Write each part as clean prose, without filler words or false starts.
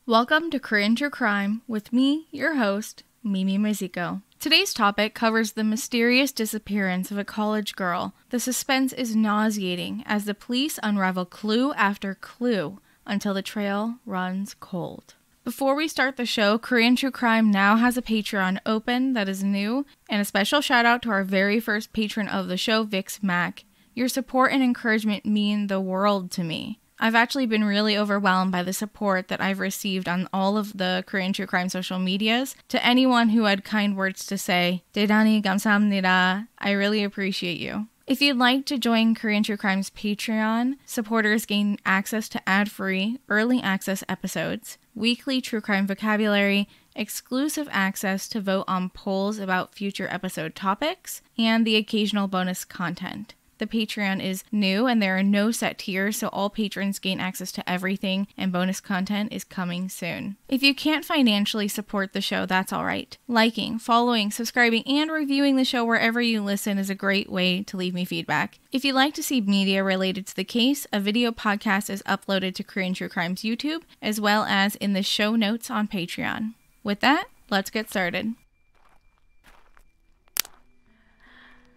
Welcome to Korean True Crime with me, your host, Mimi Mizuko. Today's topic covers the mysterious disappearance of a college girl. The suspense is nauseating as the police unravel clue after clue until the trail runs cold. Before we start the show, Korean True Crime now has a Patreon open that is new, and a special shout out to our very first patron of the show, Vix Mac. Your support and encouragement mean the world to me. I've actually been really overwhelmed by the support that I've received on all of the Korean True Crime social medias. To anyone who had kind words to say, 대단히 감사합니다. I really appreciate you. If you'd like to join Korean True Crime's Patreon, supporters gain access to ad-free, early access episodes, weekly true crime vocabulary, exclusive access to vote on polls about future episode topics, and the occasional bonus content. The Patreon is new and there are no set tiers, so all patrons gain access to everything, and bonus content is coming soon. If you can't financially support the show, that's alright. Liking, following, subscribing, and reviewing the show wherever you listen is a great way to leave me feedback. If you'd like to see media related to the case, a video podcast is uploaded to Korean True Crime's YouTube, as well as in the show notes on Patreon. With that, let's get started.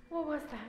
What was that?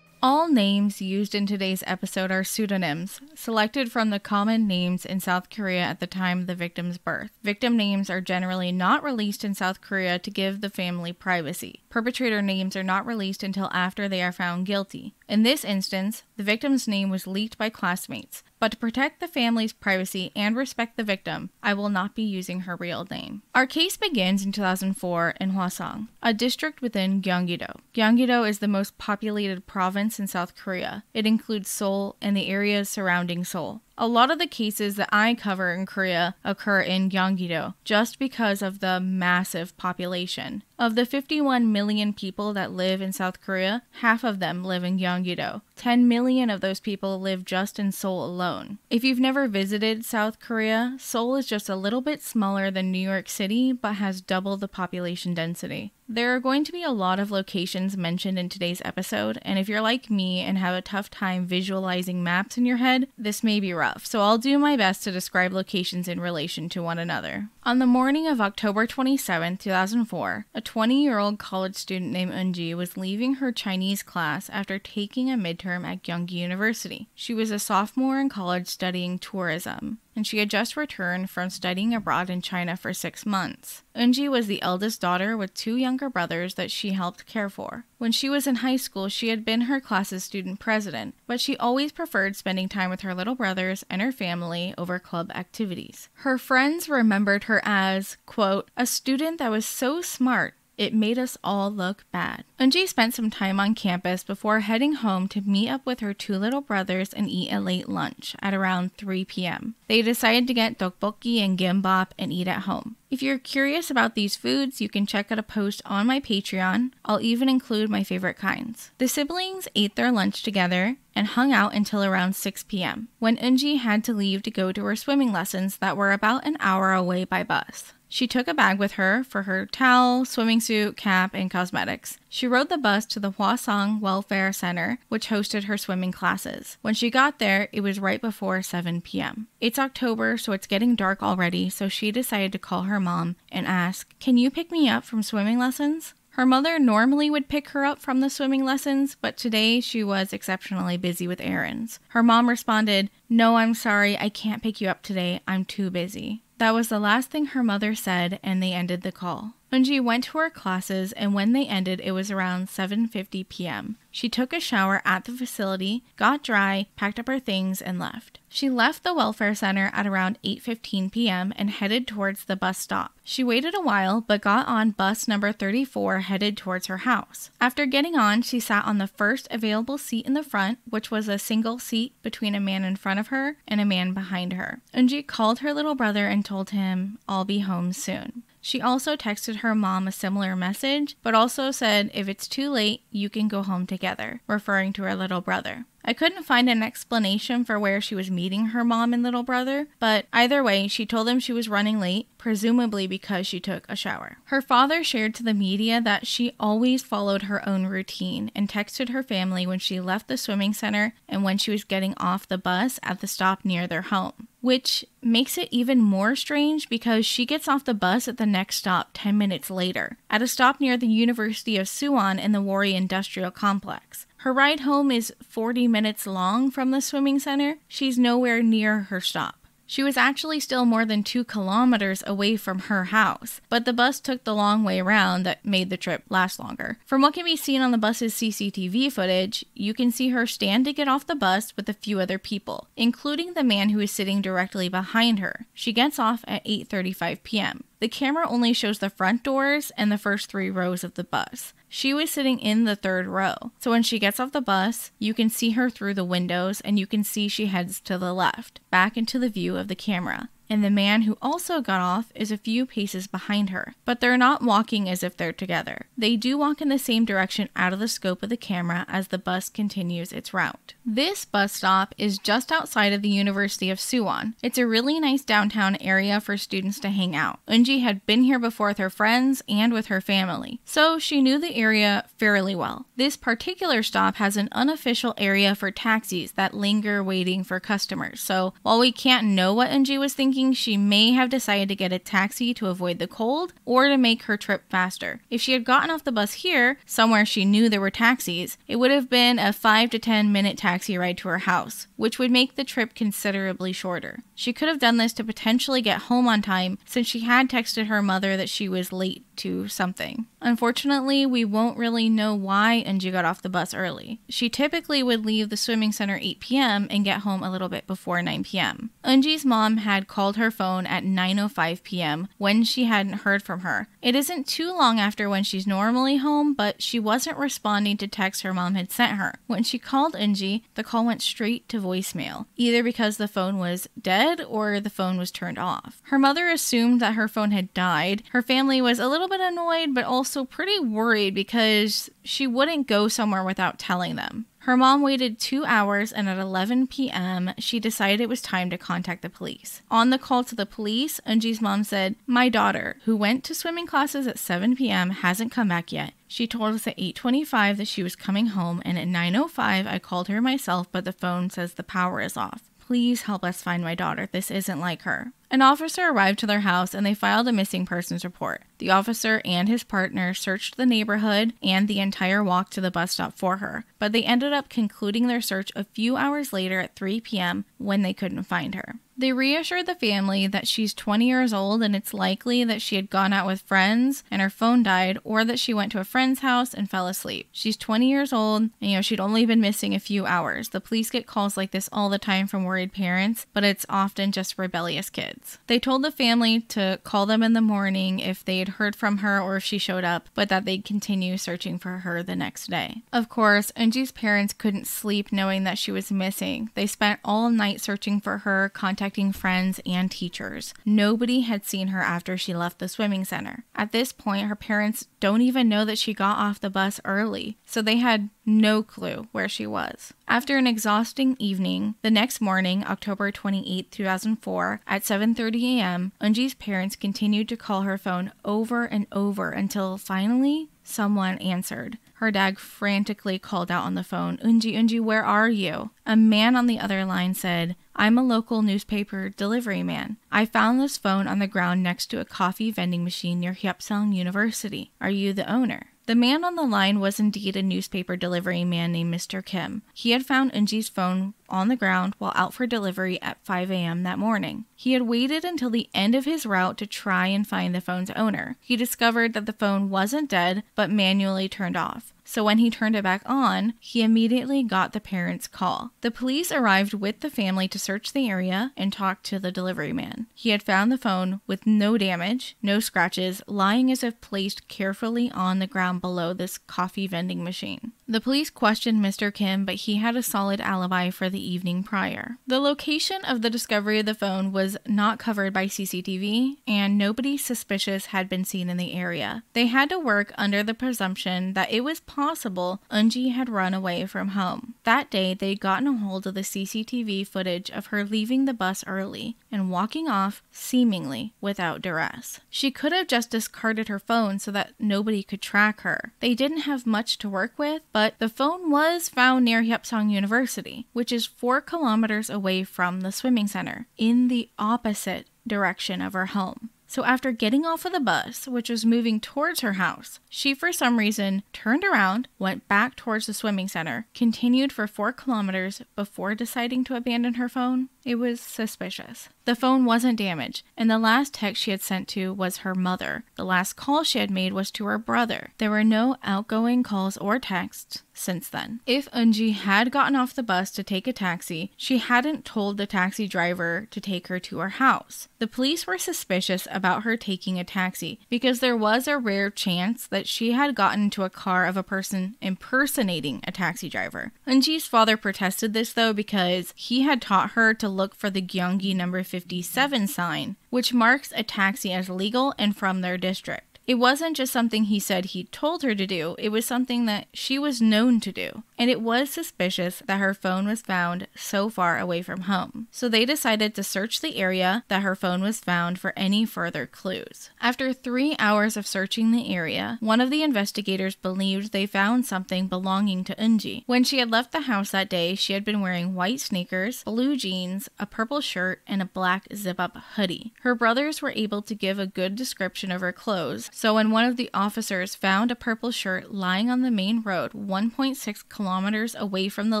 All names used in today's episode are pseudonyms, selected from the common names in South Korea at the time of the victim's birth. Victim names are generally not released in South Korea to give the family privacy. Perpetrator names are not released until after they are found guilty. In this instance, the victim's name was leaked by classmates, but to protect the family's privacy and respect the victim, I will not be using her real name. Our case begins in 2004 in Hwaseong, a district within Gyeonggi-do. Gyeonggi-do is the most populated province in South Korea. It includes Seoul and the areas surrounding Seoul. A lot of the cases that I cover in Korea occur in Gyeonggi-do just because of the massive population. Of the 51 million people that live in South Korea, half of them live in Gyeonggi-do. 10 million of those people live just in Seoul alone. If you've never visited South Korea, Seoul is just a little bit smaller than New York City, but has double the population density. There are going to be a lot of locations mentioned in today's episode, and if you're like me and have a tough time visualizing maps in your head, this may be rough, so I'll do my best to describe locations in relation to one another. On the morning of October 27, 2004, a 20-year-old college student named Eunji was leaving her Chinese class after taking a midterm at Gyeonggi University. She was a sophomore in college studying tourism, and she had just returned from studying abroad in China for 6 months. Eunji was the eldest daughter with 2 younger brothers that she helped care for. When she was in high school, she had been her class's student president, but she always preferred spending time with her little brothers and her family over club activities. Her friends remembered her as, quote, a student that was so smart, it made us all look bad. Eunji spent some time on campus before heading home to meet up with her 2 little brothers and eat a late lunch at around 3 p.m. They decided to get tteokbokki and gimbap and eat at home. If you're curious about these foods, you can check out a post on my Patreon. I'll even include my favorite kinds. The siblings ate their lunch together and hung out until around 6 p.m. when Eunji had to leave to go to her swimming lessons that were about an hour away by bus. She took a bag with her for her towel, swimming suit, cap, and cosmetics. She rode the bus to the Hwaseong Welfare Center, which hosted her swimming classes. When she got there, it was right before 7 p.m. It's October, so it's getting dark already, so she decided to call her mom and ask, "Can you pick me up from swimming lessons?" Her mother normally would pick her up from the swimming lessons, but today she was exceptionally busy with errands. Her mom responded, "No, I'm sorry, I can't pick you up today. I'm too busy." That was the last thing her mother said, and they ended the call. Eunji went to her classes, and when they ended, it was around 7:50 p.m. She took a shower at the facility, got dry, packed up her things, and left. She left the welfare center at around 8:15 p.m. and headed towards the bus stop. She waited a while, but got on bus number 34 headed towards her house. After getting on, she sat on the first available seat in the front, which was a single seat between a man in front of her and a man behind her. Eunji called her little brother and told him, "I'll be home soon." She also texted her mom a similar message, but also said, "If it's too late, you can go home together," referring to her little brother. I couldn't find an explanation for where she was meeting her mom and little brother, but either way, she told them she was running late, presumably because she took a shower. Her father shared to the media that she always followed her own routine and texted her family when she left the swimming center and when she was getting off the bus at the stop near their home, which makes it even more strange because she gets off the bus at the next stop 10 minutes later, at a stop near the University of Suwon in the Wari Industrial Complex. Her ride home is 40 minutes long from the swimming center. She's nowhere near her stop. She was actually still more than 2 kilometers away from her house, but the bus took the long way around that made the trip last longer. From what can be seen on the bus's CCTV footage, you can see her stand to get off the bus with a few other people, including the man who is sitting directly behind her. She gets off at 8:35 p.m. The camera only shows the front doors and the first 3 rows of the bus. She was sitting in the 3rd row, so when she gets off the bus, you can see her through the windows and you can see she heads to the left, back into the view of the camera. And the man who also got off is a few paces behind her, but they're not walking as if they're together. They do walk in the same direction out of the scope of the camera as the bus continues its route. This bus stop is just outside of the University of Suwon. It's a really nice downtown area for students to hang out. Eunji had been here before with her friends and with her family, so she knew the area fairly well. This particular stop has an unofficial area for taxis that linger waiting for customers, so while we can't know what Eunji was thinking, she may have decided to get a taxi to avoid the cold or to make her trip faster. If she had gotten off the bus here, somewhere she knew there were taxis, it would have been a 5 to 10 minute taxi ride to her house, which would make the trip considerably shorter. She could have done this to potentially get home on time since she had texted her mother that she was late to something. Unfortunately, we won't really know why Eunji got off the bus early. She typically would leave the swimming center 8 p.m. and get home a little bit before 9 p.m. Eunji's mom had called her phone at 9:05 p.m. when she hadn't heard from her. It isn't too long after when she's normally home, but she wasn't responding to texts her mom had sent her. When she called Eunji, the call went straight to voicemail, either because the phone was dead or the phone was turned off. Her mother assumed that her phone had died. Her family was a little bit annoyed, but also pretty worried because she wouldn't go somewhere without telling them. Her mom waited 2 hours, and at 11 p.m., she decided it was time to contact the police. On the call to the police, Eunji's mom said, "My daughter, who went to swimming classes at 7 p.m., hasn't come back yet. She told us at 8:25 that she was coming home, and at 9:05 I called her myself, but the phone says the power is off. Please help us find my daughter. This isn't like her." An officer arrived to their house and they filed a missing persons report. The officer and his partner searched the neighborhood and the entire walk to the bus stop for her, but they ended up concluding their search a few hours later at 3 p.m. when they couldn't find her. They reassured the family that she's 20 years old and it's likely that she had gone out with friends and her phone died, or that she went to a friend's house and fell asleep. She's 20 years old and she'd only been missing a few hours. The police get calls like this all the time from worried parents, but it's often just rebellious kids. They told the family to call them in the morning if they had heard from her or if she showed up, but that they'd continue searching for her the next day. Of course, Eunji's parents couldn't sleep knowing that she was missing. They spent all night searching for her, contacting friends and teachers. Nobody had seen her after she left the swimming center. At this point, her parents don't even know that she got off the bus early, so they had no clue where she was. After an exhausting evening, the next morning, October 28, 2004, at 7:30 a.m., Eunji's parents continued to call her phone over and over until finally someone answered. Her dad frantically called out on the phone, Eunji, where are you?" A man on the other line said, "I'm a local newspaper delivery man. I found this phone on the ground next to a coffee vending machine near Hwaseong University. Are you the owner?" The man on the line was indeed a newspaper delivery man named Mr. Kim. He had found Eunji's phone on the ground while out for delivery at 5 a.m. that morning. He had waited until the end of his route to try and find the phone's owner. He discovered that the phone wasn't dead, but manually turned off. So when he turned it back on, he immediately got the parents' call. The police arrived with the family to search the area and talk to the delivery man. He had found the phone with no damage, no scratches, lying as if placed carefully on the ground below this coffee vending machine. The police questioned Mr. Kim, but he had a solid alibi for the evening prior. The location of the discovery of the phone was not covered by CCTV, and nobody suspicious had been seen in the area. They had to work under the presumption that it was possible Eunji had run away from home. That day, they'd gotten a hold of the CCTV footage of her leaving the bus early and walking off seemingly without duress. She could have just discarded her phone so that nobody could track her. They didn't have much to work with, but the phone was found near Hwaseong University, which is 4 kilometers away from the swimming center, in the opposite direction of her home. So after getting off of the bus, which was moving towards her house, she for some reason turned around, went back towards the swimming center, continued for 4 kilometers before deciding to abandon her phone. It was suspicious. The phone wasn't damaged, and the last text she had sent to was her mother. The last call she had made was to her brother. There were no outgoing calls or texts since then. If Eunji had gotten off the bus to take a taxi, she hadn't told the taxi driver to take her to her house. The police were suspicious about her taking a taxi because there was a rare chance that she had gotten into a car of a person impersonating a taxi driver. Eunji's father protested this though because he had taught her to look for the Gyeonggi number 57 sign, which marks a taxi as legal and from their district. It wasn't just something he said he told her to do, it was something that she was known to do. And it was suspicious that her phone was found so far away from home. So they decided to search the area that her phone was found for any further clues. After 3 hours of searching the area, one of the investigators believed they found something belonging to Eunji. When she had left the house that day, she had been wearing white sneakers, blue jeans, a purple shirt, and a black zip-up hoodie. Her brothers were able to give a good description of her clothes, so when one of the officers found a purple shirt lying on the main road 1.6 kilometers away from the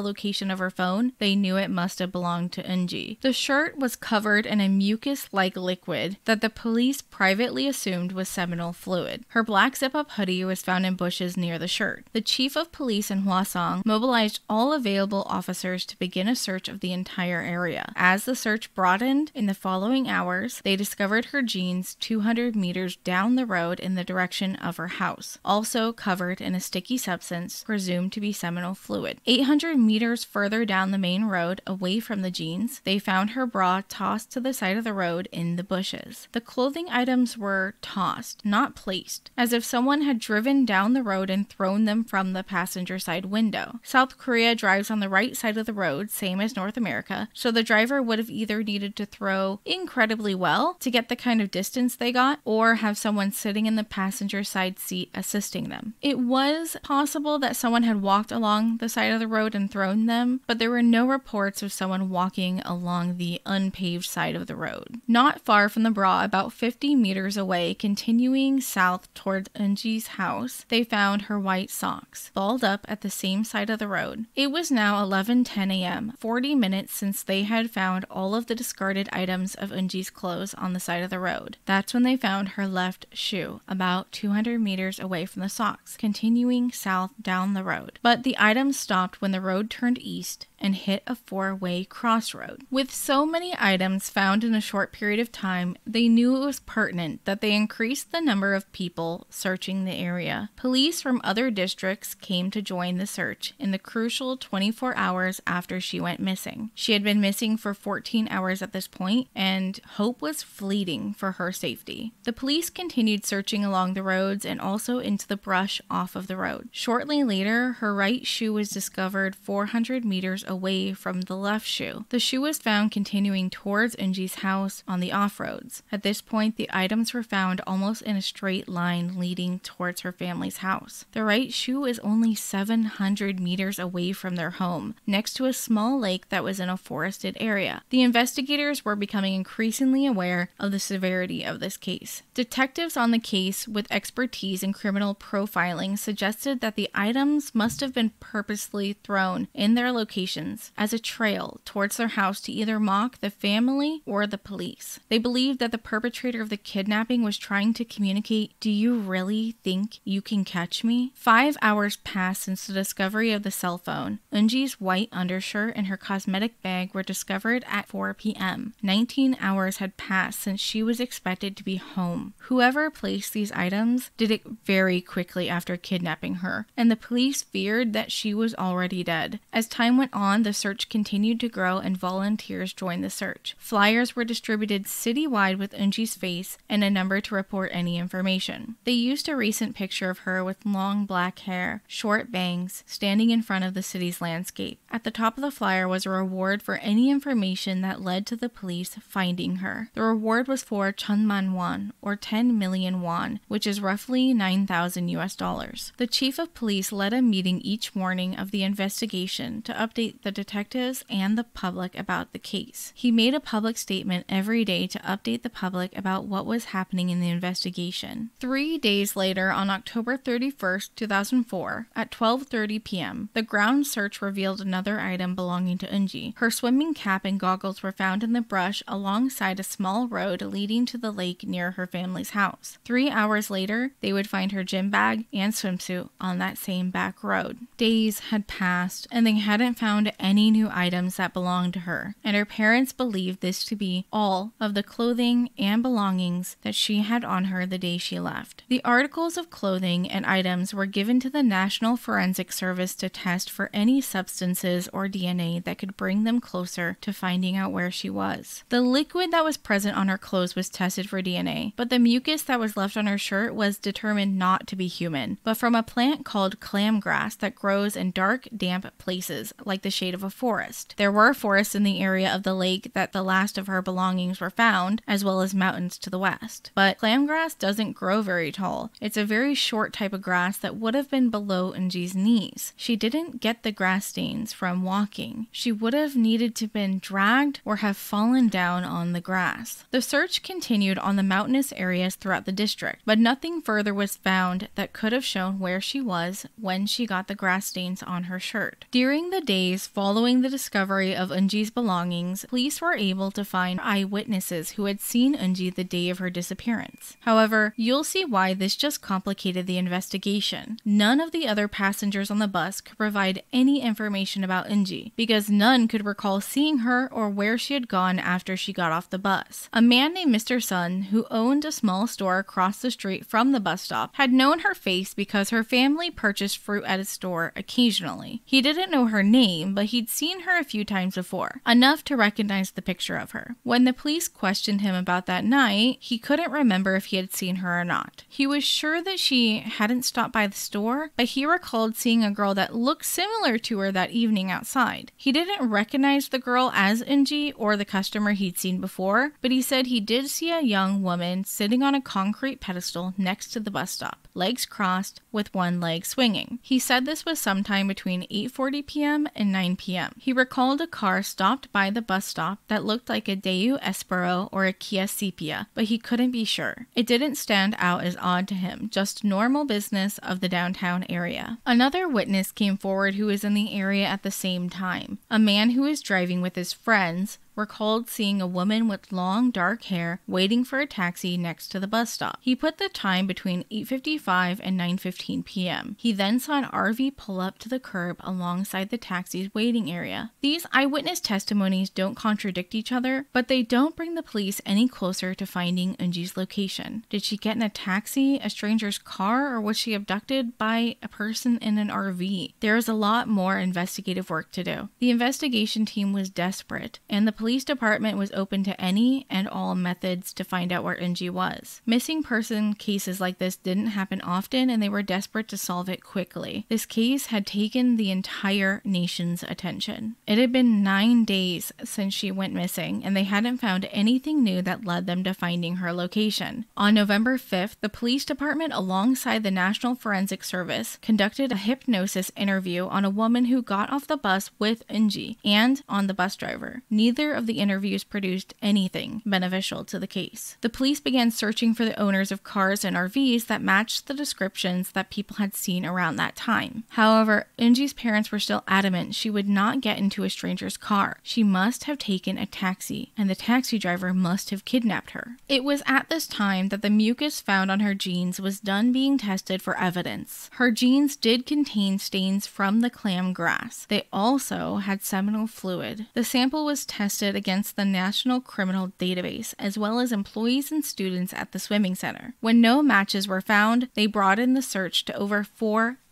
location of her phone, they knew it must have belonged to Eunji. The shirt was covered in a mucus-like liquid that the police privately assumed was seminal fluid. Her black zip-up hoodie was found in bushes near the shirt. The chief of police in Hwaseong mobilized all available officers to begin a search of the entire area. As the search broadened in the following hours, they discovered her jeans 200 meters down the road in the direction of her house, also covered in a sticky substance presumed to be seminal fluid. 800 meters further down the main road, away from the jeans, they found her bra tossed to the side of the road in the bushes. The clothing items were tossed, not placed, as if someone had driven down the road and thrown them from the passenger side window. South Korea drives on the right side of the road, same as North America, so the driver would have either needed to throw incredibly well to get the kind of distance they got, or have someone sitting in the passenger side seat assisting them. It was possible that someone had walked along the side of the road and thrown them, but there were no reports of someone walking along the unpaved side of the road. Not far from the bra, about 50 meters away, continuing south towards Eunji's house, they found her white socks, balled up at the same side of the road. It was now 11:10 a.m., 40 minutes since they had found all of the discarded items of Eunji's clothes on the side of the road. That's when they found her left shoe, about 200 meters away from the socks, continuing south down the road. But the items stopped when the road turned east and hit a 4-way crossroad. With so many items found in a short period of time, they knew it was pertinent that they increased the number of people searching the area. Police from other districts came to join the search in the crucial 24 hours after she went missing. She had been missing for 14 hours at this point, and hope was fleeting for her safety. The police continued searching along the roads and also into the brush off of the road. Shortly later, her right shoe was discovered 400 meters away from the left shoe. The shoe was found continuing towards Eunji's house on the off-roads. At this point, the items were found almost in a straight line leading towards her family's house. The right shoe is only 700 meters away from their home, next to a small lake that was in a forested area. The investigators were becoming increasingly aware of the severity of this case. Detectives on the case with expertise in criminal profiling suggested that the items must have been purposely thrown in their locations as a trail towards their house to either mock the family or the police. They believed that the perpetrator of the kidnapping was trying to communicate, "Do you really think you can catch me?" 5 hours passed since the discovery of the cell phone. Eunji's white undershirt and her cosmetic bag were discovered at 4 p.m. 19 hours had passed since she was expected to be home. Whoever placed these items did it very quickly after kidnapping her, and the police feared that she was already dead. As time went on, on, the search continued to grow and volunteers joined the search. Flyers were distributed citywide with Eunji's face and a number to report any information. They used a recent picture of her with long black hair, short bangs, standing in front of the city's landscape. At the top of the flyer was a reward for any information that led to the police finding her. The reward was for 1,000,000 won, or 10 million won, which is roughly $9,000. The chief of police led a meeting each morning of the investigation to update the detectives and the public about the case. He made a public statement every day to update the public about what was happening in the investigation. 3 days later, on October 31st, 2004, at 12:30 p.m., the ground search revealed another item belonging to Eunji. Her swimming cap and goggles were found in the brush alongside a small road leading to the lake near her family's house. 3 hours later, they would find her gym bag and swimsuit on that same back road. Days had passed, and they hadn't found any new items that belonged to her, and her parents believed this to be all of the clothing and belongings that she had on her the day she left. The articles of clothing and items were given to the National Forensic Service to test for any substances or DNA that could bring them closer to finding out where she was. The liquid that was present on her clothes was tested for DNA, but the mucus that was left on her shirt was determined not to be human, but from a plant called clamgrass that grows in dark, damp places, like the shade of a forest. There were forests in the area of the lake that the last of her belongings were found, as well as mountains to the west. But clamgrass doesn't grow very tall. It's a very short type of grass that would have been below Eunji's knees. She didn't get the grass stains from walking. She would have needed to have been dragged or have fallen down on the grass. The search continued on the mountainous areas throughout the district, but nothing further was found that could have shown where she was when she got the grass stains on her shirt. During the days following the discovery of Eunji's belongings, police were able to find eyewitnesses who had seen Eunji the day of her disappearance. However, you'll see why this just complicated the investigation. None of the other passengers on the bus could provide any information about Eunji, because none could recall seeing her or where she had gone after she got off the bus. A man named Mr. Sun, who owned a small store across the street from the bus stop, had known her face because her family purchased fruit at his store occasionally. He didn't know her name, but he'd seen her a few times before, enough to recognize the picture of her. When the police questioned him about that night, he couldn't remember if he had seen her or not. He was sure that she hadn't stopped by the store, but he recalled seeing a girl that looked similar to her that evening outside. He didn't recognize the girl as Eunji or the customer he'd seen before, but he said he did see a young woman sitting on a concrete pedestal next to the bus stop, legs crossed with one leg swinging. He said this was sometime between 8:40 p.m. and 9 p.m. He recalled a car stopped by the bus stop that looked like a Daewoo Espero or a Kia Sepia, but he couldn't be sure. It didn't stand out as odd to him, just normal business of the downtown area. Another witness came forward who was in the area at the same time. A man who was driving with his friends recalled seeing a woman with long dark hair waiting for a taxi next to the bus stop. He put the time between 8:55 and 9:15 p.m. He then saw an RV pull up to the curb alongside the taxi's waiting area. These eyewitness testimonies don't contradict each other, but they don't bring the police any closer to finding Eunji's location. Did she get in a taxi, a stranger's car, or was she abducted by a person in an RV? There is a lot more investigative work to do. The investigation team was desperate, and the police department was open to any and all methods to find out where Eunji was. Missing person cases like this didn't happen often, and they were desperate to solve it quickly. This case had taken the entire nation's attention. It had been 9 days since she went missing, and they hadn't found anything new that led them to finding her location. On November 5th, the police department, alongside the National Forensic Service, conducted a hypnosis interview on a woman who got off the bus with Eunji and on the bus driver. Neither of the interviews produced anything beneficial to the case. The police began searching for the owners of cars and RVs that matched the descriptions that people had seen around that time. However, Eunji's parents were still adamant she would not get into a stranger's car. She must have taken a taxi, and the taxi driver must have kidnapped her. It was at this time that the mucus found on her jeans was done being tested for evidence. Her jeans did contain stains from the clam grass. They also had seminal fluid. The sample was tested against the National Criminal Database, as well as employees and students at the swimming center. When no matches were found, they broadened the search to over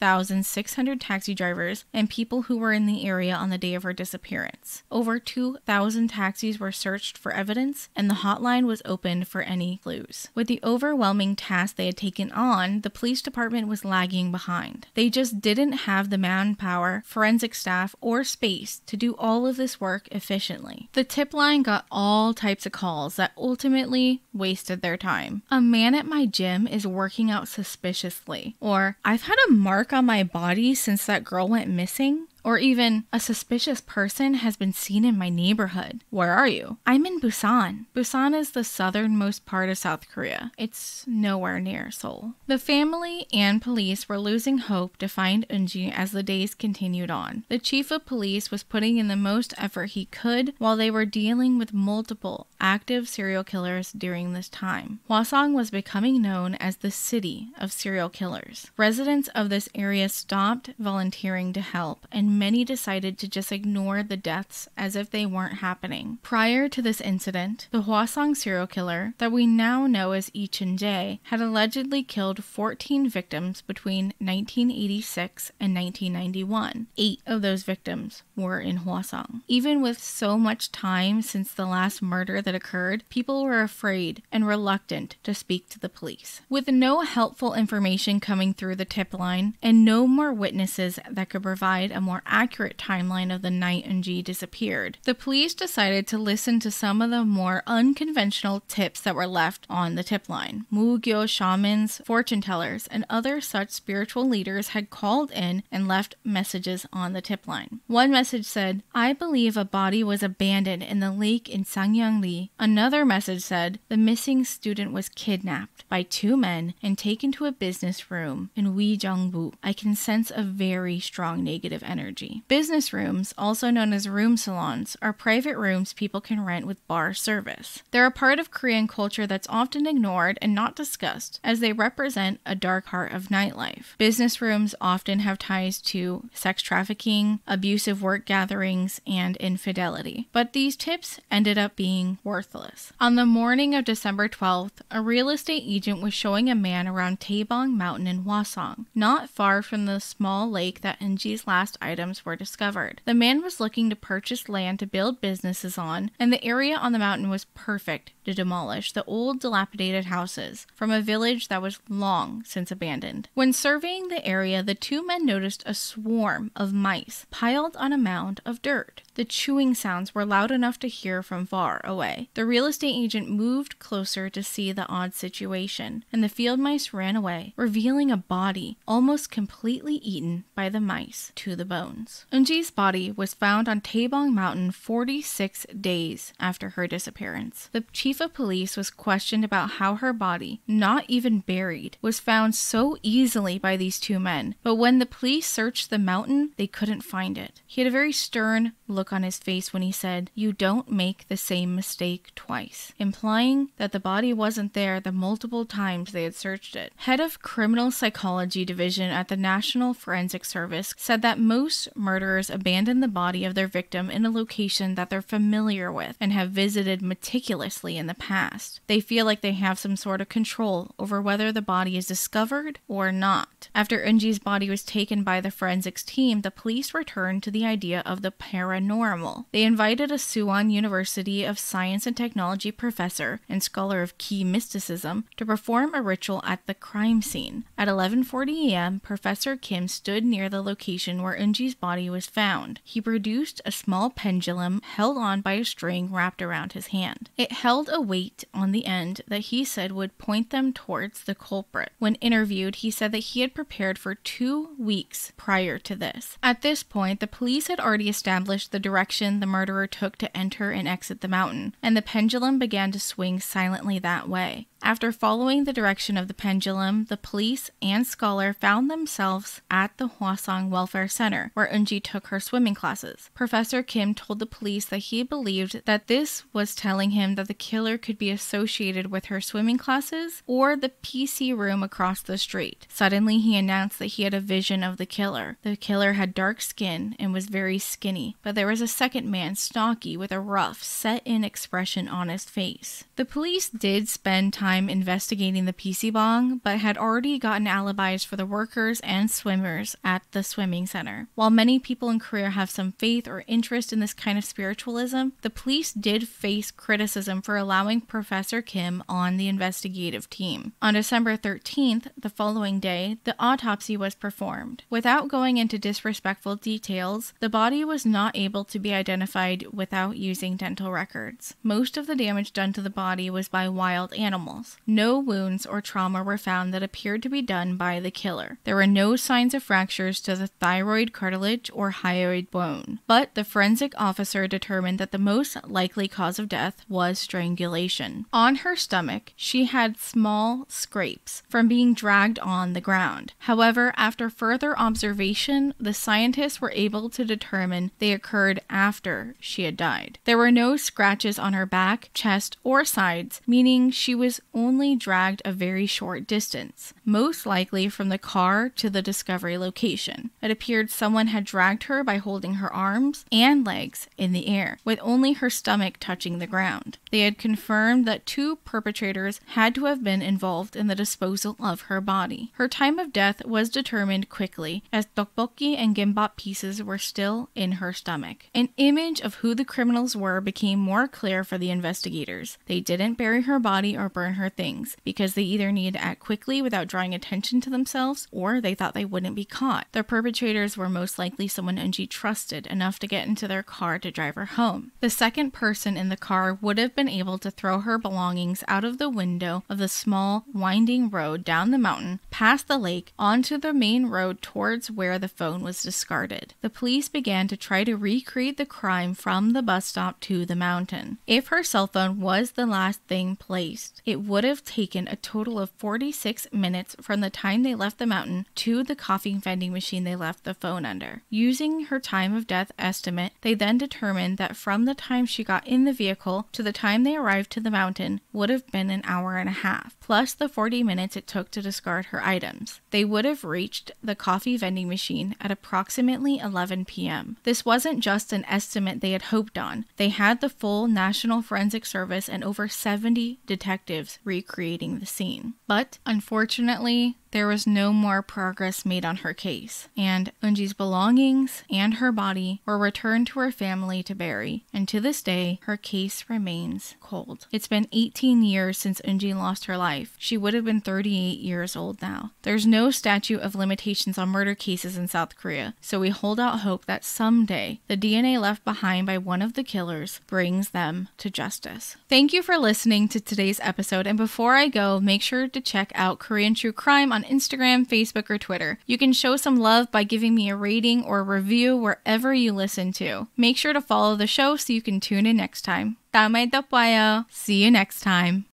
2,600 taxi drivers and people who were in the area on the day of her disappearance. Over 2,000 taxis were searched for evidence, and the hotline was opened for any clues. With the overwhelming task they had taken on, the police department was lagging behind. They just didn't have the manpower, forensic staff, or space to do all of this work efficiently. The tip line got all types of calls that ultimately wasted their time. A man at my gym is working out suspiciously, or I've had a mark on my body since that girl went missing. Or even, a suspicious person has been seen in my neighborhood. Where are you? I'm in Busan. Busan is the southernmost part of South Korea. It's nowhere near Seoul. The family and police were losing hope to find Eunji as the days continued on. The chief of police was putting in the most effort he could while they were dealing with multiple active serial killers during this time. Hwaseong was becoming known as the city of serial killers. Residents of this area stopped volunteering to help, and many decided to just ignore the deaths as if they weren't happening. Prior to this incident, the Hwaseong serial killer that we now know as Lee Chun-jae had allegedly killed 14 victims between 1986 and 1991. 8 of those victims were in Hwaseong. Even with so much time since the last murder that occurred, people were afraid and reluctant to speak to the police. With no helpful information coming through the tip line and no more witnesses that could provide a more accurate timeline of the night Eunji disappeared, the police decided to listen to some of the more unconventional tips that were left on the tip line. Mugyo shamans, fortune tellers, and other such spiritual leaders had called in and left messages on the tip line. One message said, "I believe a body was abandoned in the lake in Sangyangli." Another message said, "The missing student was kidnapped by 2 men and taken to a business room in Uijeongbu. I can sense a very strong negative energy." Business rooms, also known as room salons, are private rooms people can rent with bar service. They're a part of Korean culture that's often ignored and not discussed, as they represent a dark part of nightlife. Business rooms often have ties to sex trafficking, abusive work gatherings, and infidelity. But these tips ended up being worthless. On the morning of December 12th, a real estate agent was showing a man around Taebong Mountain in Hwaseong, not far from the small lake that Eunji's last items were discovered. The man was looking to purchase land to build businesses on, and the area on the mountain was perfect to demolish the old dilapidated houses from a village that was long since abandoned. When surveying the area, the 2 men noticed a swarm of mice piled on a mound of dirt. The chewing sounds were loud enough to hear from far away. The real estate agent moved closer to see the odd situation, and the field mice ran away, revealing a body almost completely eaten by the mice to the bones. Eunji's body was found on Taebong Mountain 46 days after her disappearance. The chief of police was questioned about how her body, not even buried, was found so easily by these 2 men, but when the police searched the mountain, they couldn't find it. He had a very stern look on his face when he said, "You don't make the same mistake twice," implying that the body wasn't there the multiple times they had searched it. Head of Criminal Psychology Division at the National Forensic Service said that most murderers abandon the body of their victim in a location that they're familiar with and have visited meticulously in the past. They feel like they have some sort of control over whether the body is discovered or not. After Eunji's body was taken by the forensics team, the police returned to the idea of the paranormal. They invited a Suwon University of Science and Technology professor and scholar of key mysticism to perform a ritual at the crime scene. At 11:40 a.m., Professor Kim stood near the location where Eunji's body was found. He produced a small pendulum held on by a string wrapped around his hand. It held a weight on the end that he said would point them towards the culprit. When interviewed, he said that he had prepared for 2 weeks prior to this. At this point, the police had already established the direction the murderer took to enter and exit the mountain, and the pendulum began to swing silently that way. After following the direction of the pendulum, the police and scholar found themselves at the Hwaseong Welfare Center, where Eunji took her swimming classes. Professor Kim told the police that he believed that this was telling him that the killer could be associated with her swimming classes or the PC room across the street. Suddenly, he announced that he had a vision of the killer. The killer had dark skin and was very skinny, but there was a second man, stocky, with a rough, set-in expression on his face. The police did spend time time investigating the PC bong, but had already gotten alibis for the workers and swimmers at the swimming center. While many people in Korea have some faith or interest in this kind of spiritualism, the police did face criticism for allowing Professor Kim on the investigative team. On December 13th, the following day, the autopsy was performed. Without going into disrespectful details, the body was not able to be identified without using dental records. Most of the damage done to the body was by wild animals. No wounds or trauma were found that appeared to be done by the killer. There were no signs of fractures to the thyroid cartilage or hyoid bone, but the forensic officer determined that the most likely cause of death was strangulation. On her stomach, she had small scrapes from being dragged on the ground. However, after further observation, the scientists were able to determine they occurred after she had died. There were no scratches on her back, chest, or sides, meaning she was only dragged a very short distance, most likely from the car to the discovery location. It appeared someone had dragged her by holding her arms and legs in the air, with only her stomach touching the ground. They had confirmed that 2 perpetrators had to have been involved in the disposal of her body. Her time of death was determined quickly, as tteokbokki and gimbap pieces were still in her stomach. An image of who the criminals were became more clear for the investigators. They didn't bury her body or burn her things, because they either needed to act quickly without drawing attention to themselves, or they thought they wouldn't be caught. The perpetrators were most likely someone Eunji trusted enough to get into their car to drive her home. The second person in the car would have been able to throw her belongings out of the window of the small, winding road down the mountain, past the lake, onto the main road towards where the phone was discarded. The police began to try to recreate the crime from the bus stop to the mountain. If her cell phone was the last thing placed, it would have taken a total of 46 minutes from the time they left the mountain to the coffee vending machine they left the phone under. Using her time of death estimate, they then determined that from the time she got in the vehicle to the time they arrived to the mountain would have been an hour and a half, plus the 40 minutes it took to discard her items. They would have reached the coffee vending machine at approximately 11 p.m. This wasn't just an estimate they had hoped on. They had the full National Forensic Service and over 70 detectives recreating the scene. But unfortunately, there was no more progress made on her case, and Eunji's belongings and her body were returned to her family to bury, and to this day, her case remains cold. It's been 18 years since Eunji lost her life. She would have been 38 years old now. There's no statute of limitations on murder cases in South Korea, so we hold out hope that someday the DNA left behind by one of the killers brings them to justice. Thank you for listening to today's episode, and before I go, make sure to check out Korean True Crime on Instagram, Facebook, or Twitter. You can show some love by giving me a rating or a review wherever you listen to. Make sure to follow the show so you can tune in next time. 다음에 또 봐요. See you next time.